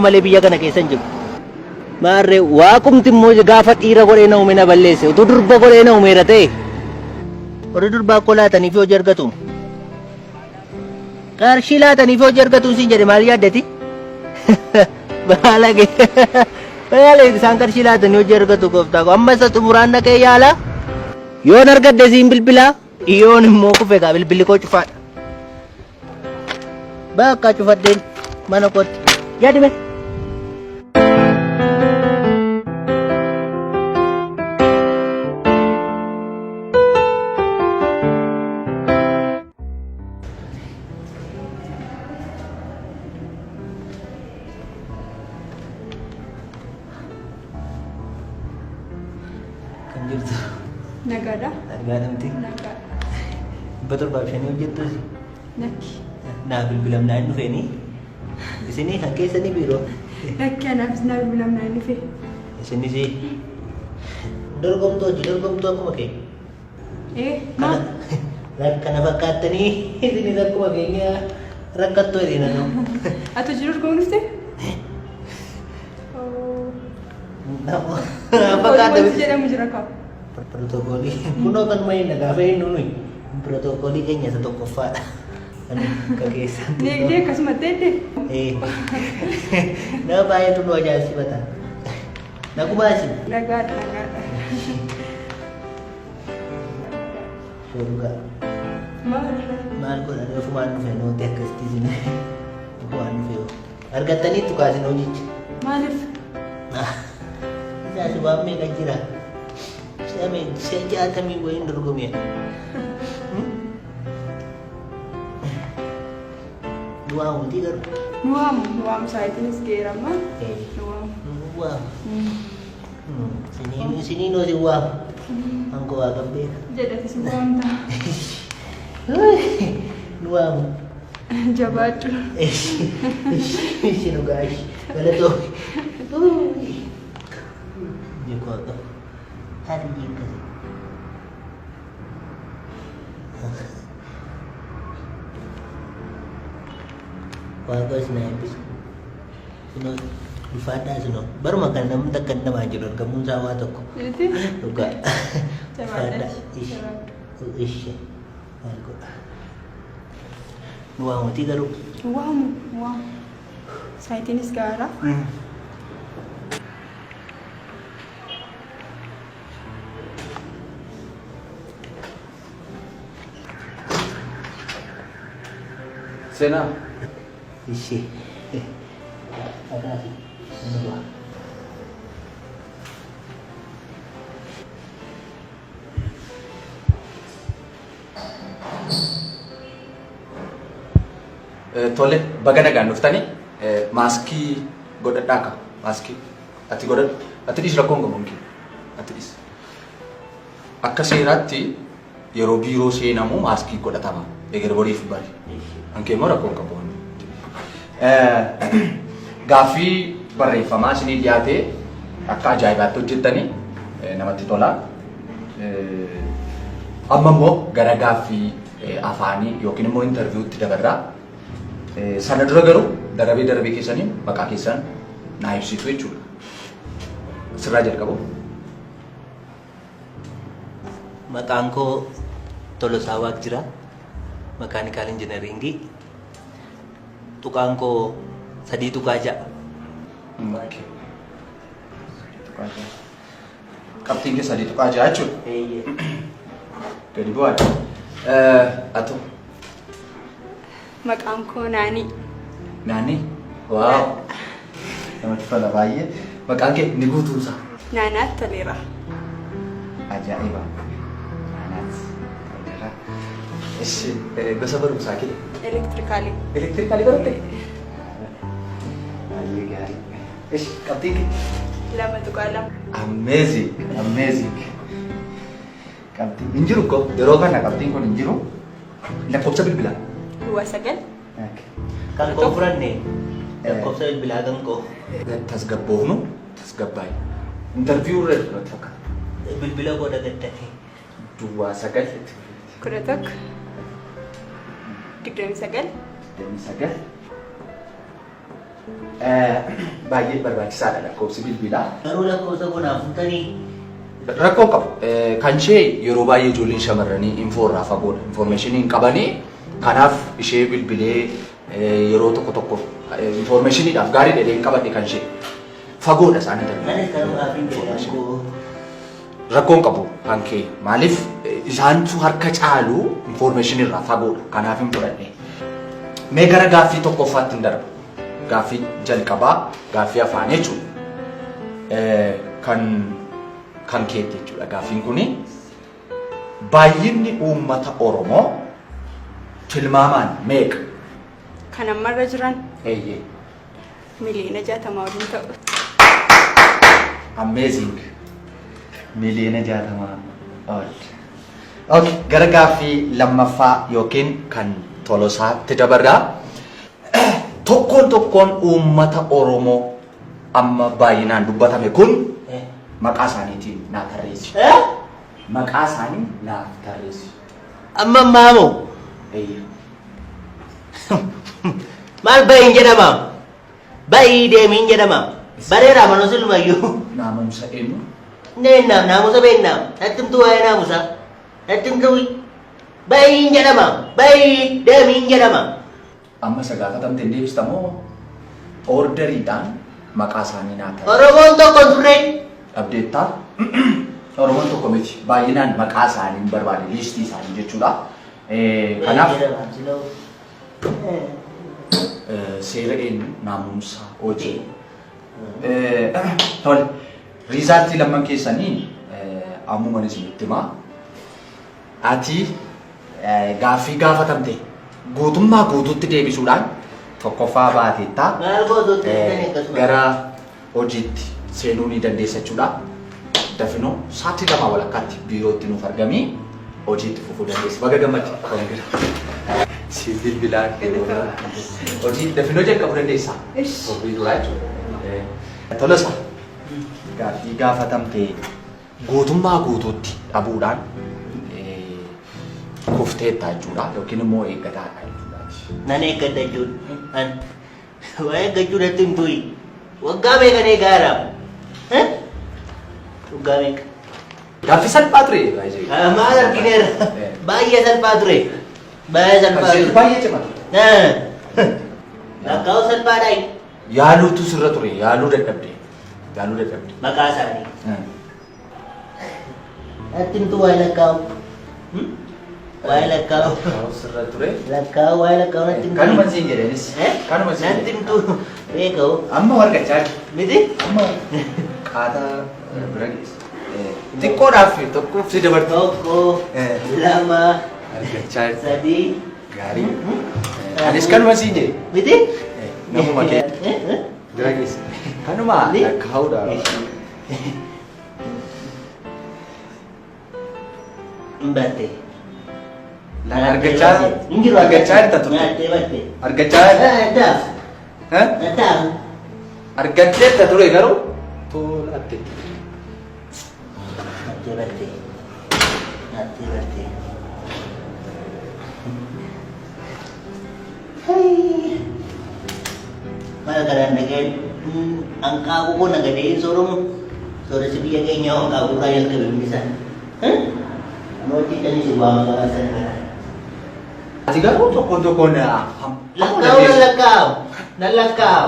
malee biyya kana keessan jiru. Maarree waaqumti immoo gaafa dhiira godhee na uume na balleesse utuu durba godhee na uumeera ta'e. Warri durbaa akkoo laataniif hojii argatu. Qarshii laataniif hojii argatu siin jedhe maal yaaddati? Baalage. Baalage isaan qarshii laatanii hojii argatu gooftaa koo amma isa xumuraan dhaqee yaala. Yoon argadde siin bilbilaa yoon immoo kufe gaa bilbilli koo cufaadha. Bakka cufadheen mana kootti yaadime. Kan jirtu. Nagada. Argaadamti. Nagada. Betul baabshanii hojjettu si. Nakki. Naa bilbilamnaa hin dhufeenii. Isinii kan keessanii biiroo. Nakki anaafis naa bilbilamnaa hin dhufe. Isinis dorgomtuu hojii dorgomtuu akkuma kee. Maal? Kana fakkaattanii isinis akkuma keenya rakkattuu hiriina nuu. Ati hojii dorgomuun dhufte? Fakkaata Wanti jedhamu jira kaa. Protokoli. Kunoo kan mayin gaafa hin nuyi. Protokoli keenya isa tokkoffaadha. Kan keessan. Deegdee akkasuma teedde? Nama baay'eetu nu ajaa'ibsiifata. Nagumaasi. Nagaadha nagaadha. Shoorugaa. Maal godha ofumaan dhufe nooti akkasitti isin ofumaan dhufe argattaniittu kaasin hojicha. Maaliif? Isaas waan meeqa jira? Si'a jaatamii wayiin dorgomee. Nuwaamuti garuu. Nuwaamu saayitiinis geerama. Nuwaamu. Siniinoo si waamu. Hankoo waa qabdee. Jedhatis waamta. Nuwaamu. Jabaadhu. Ishi dhugaa ishi. Galatoo. Jikoota. Hari jikkasi. Waaqos na eebbisu. Sinoo ulfaadhaa sinoo baruma kan namni takka namaa jiru argamuun isaa waa tokko. Dhugaa. Ulfaadhaa ishee maal godha. Nu waamutii garuu. Waamu. Saayitiinis gaara. Sena. Ishee. Akaasi. Nubaa. Tole baga nagaan dhuftanii maaskii godhadhaa qaba. Maaskii ati godhadhu. Ati dhiis rakkoon qabu miti. Ati dhiis. Akka seeraatti yeroo biiroo seenamu maaskii godhatama. Egaa boriif bari. Ankee immoo rakkoon qabu. Gaaffii barreeffamaa isinii dhiyaatee akka ajaa'ibaatti hojjettanii namatti tola. Amma immoo gara gaaffii afaanii yookiin immoo intarviiwuutti dabarraa. Sana dura garuu darabee keessanii maqaa keessan naa ibsitu jechuudha. Sirraa jalqabu. Maqaan koo Tolosaa Waaqjiraa. Makaanikaal injineringii. Tuqaan koo 3.6. Qabxiin kee 3.6 jechuudha. Gadi bu'aadha. Atu. Maqaan koo Naanii. Naanii? Waaw. Namatti tola baay'ee. Maqaan kee ni guutuusaa? Naanaat Toleeraa. Ajaa'iba. Naanaat Toleeraa. Ishi gosa barumsaa kee? Elektirikaalii. Elektirikaalii baratte? Baay'ee gaarii. Ishi qabxiin kee? 2.2. Amazing. Qabxiin hin jiru ko yeroo kana qabxiin kun hin jiru. Lakkoofsa bilbilaa. 9. Kan koo furanne lakkoofsa bilbilaa kan koo. Tasgabboofnu tasgabbaa'e. Intarviiyuu irra dhufnatti fakkaata. Bilbila koo dagattanii. 9. 11. 29. 29. baay'ee barbaachisaadha lakkoofsi bilbilaa. Garuu lakkoofsa kanaaf fuutanii. Rakkoo qabu. Kan ishee yeroo baay'ee ijoolleen shamarranii infoo irraa fagoodha. Infoormeeshinii hin qabanii kanaaf ishee bilbilee yeroo tokko tokko infoormeeshiniidhaaf gaarii dheedhee hin qabadhe kan ishee fagoodha isaanii ta'e. Manis kanuu hafiin jedhamu. Rakkoon qabu kan kee maaliif isaantu harka caalu infoormeeshinii irraa fagoodha kanaaf hin fudhadhe. Mee gara gaaffii tokkoffaatti hin darba. Gaaffii jalqabaa gaaffii afaan jechuudha. Kan keetti jechuudha. Gaaffiin kuni baay'inni uummata Oromoo tilmaamaan meeqa? Kan ammarra jiran Eeyyee. miliyoona 60 waliin ta'u. Amazing. Miliyoona 60 odd. Okay, gara gaaffii lammaffaa yookiin kan Tolosaatti dabarraa. Tokkoon uummata Oromoo amma baay'inaan dubbatame kun maqaa isaaniitiin naaf tarreessi. Maqaa isaanii naaf tarreessi. Amma maamoo? Eeyyee. Maal ba'iin jedhama? Ba'ii deemiin jedhama. Bareedaa manoo silmayyuu. Naamusa eenyu? Neennaam naamusa beeknaam. Nattimtuu waa'ee naamusa. Nattimtuu ba'iin jedhama. Ba'ii deemiin jedhama. Amma sagaafatamtee deebistamoo orderiidhaan maqaa isaanii naaf tarreessi. Oromoon tokko turre. Abdeettaa Oromoon tokko miti baay'inaan maqaa isaanii barbaade liistii isaanii jechuudha. Kanaaf seera eenyu naamusa hojii. Tole riizaaltii lamman keessanii ammumaan isinitti himaa. Ati gaaffii gaafatamte guutummaa guutuutti deebisuudhaan tokkoffaa baateettaa gara hojiitti seenuu ni dandeessa jechuudha. Dafinoo sa'aatii lama walakkaatti biirootti nuuf argamii hojiitti fufuu dandeessa. Baga gammadde. Si bilbilaan hojii dafinoo jalqabuu dandeessaa? Ofii duraa jechuudha. Tolosa gaaffii gaafatamte guutummaa guutuutti dhabuudhaan kufteetta jechuudha yookiin immoo eeggataadha jechuudha. Nan eeggadha jechuudha. Waa eeggachuu natti hin tuyi. Waggaa meeqan eegaadhaam? Waggaa meeqa? Gaaffii salphaa ture. Maal argineera? Baay'ee salphaa ture. Baay'ee salphaa ture. Baay'ee cimaa. Lakkaa'u salphaadhaa. Yaaluutu sirra ture. Yaaluu dadhabde. Yaaluu dadhabde. Maqaa isaanii. Natti himtu waa'ee lakkaa'u. Waa'ee lakkaa'u. Sirra ture. Lakkaa'u waa'ee lakkaa'u natti himtu. Kanuma siin jedheenis. Kanuma siin Natti himtu. Beekau. Amma warqachaa jiru. Miti? Amma qaataa bira geessa. Xiqqoodhaaf tokkoof si dabartu. Tokko, lama, Argachaa jiru. sadii. Gaarii. Anis kanuma siin jedhe. Miti? Namuma kee. Bira geessa. Kanuma lakkaa'uudhaaf. Batte. Argachaa jirta turte. Batte batte. Argachaa Daaf. Daaf. argatteetta ture garuu toolatte. Batte batte. Batte batte. Mala kadang dengan angka aku pun agak dari sorong sedia kayaknya angka aku kaya ke bisa. Mau kita ni sebuah kawasan. Jika untuk kona, Lakau, nalakau.